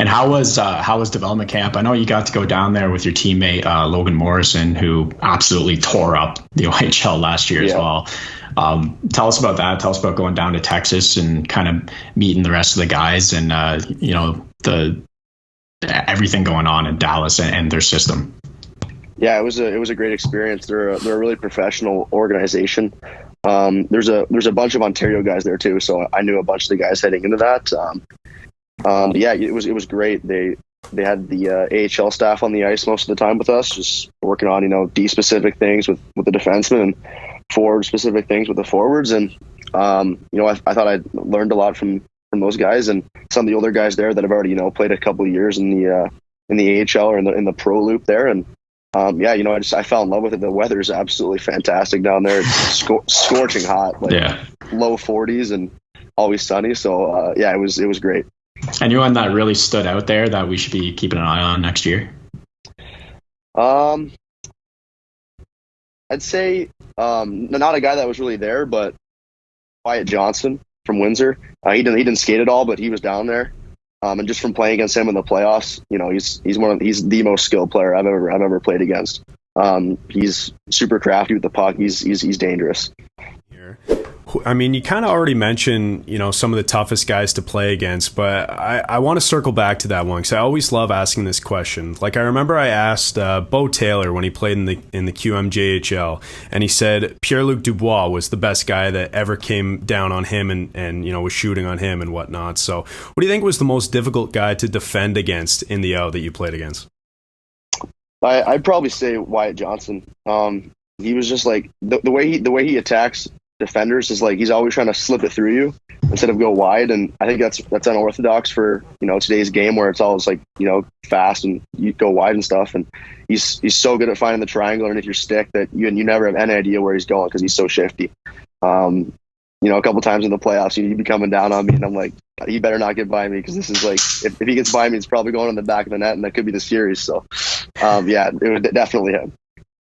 And how was development camp? I know you got to go down there with your teammate Logan Morrison, who absolutely tore up the OHL last year as well. Tell us about that. Tell us about going down to Texas and kind of meeting the rest of the guys and the everything going on in Dallas and their system. Yeah, it was a great experience. They're a really professional organization. There's a bunch of Ontario guys there too, so I knew a bunch of the guys heading into that. Yeah, it was great. They had the AHL staff on the ice most of the time with us, just working on D specific things with the defensemen and forward specific things with the forwards. And I thought I learned a lot from those guys and some of the older guys there that have already played a couple of years in the AHL or in the pro loop there. And I fell in love with it. The weather is absolutely fantastic down there. It's scorching hot, low 40s and always sunny. So it was great. Anyone that really stood out there that we should be keeping an eye on next year? I'd say not a guy that was really there, but Wyatt Johnston from Windsor. He didn't skate at all, but he was down there. And just from playing against him in the playoffs, he's the most skilled player I've ever played against. He's super crafty with the puck. He's dangerous. I mean, you kind of already mentioned, some of the toughest guys to play against, but I want to circle back to that one because I always love asking this question. Like, I remember I asked Bo Taylor when he played in the QMJHL, and he said Pierre-Luc Dubois was the best guy that ever came down on him and was shooting on him and whatnot. So what do you think was the most difficult guy to defend against in the O that you played against? I'd probably say Wyatt Johnston. He was just like the way he attacks defenders is like he's always trying to slip it through you instead of go wide, and I think that's unorthodox for today's game where it's always like fast and you go wide and stuff. And he's so good at finding the triangle underneath your stick that you never have any idea where he's going because he's so shifty. A couple times in the playoffs he'd be coming down on me and I'm like, he better not get by me because this is like if he gets by me it's probably going in the back of the net and that could be the series. So it was definitely him.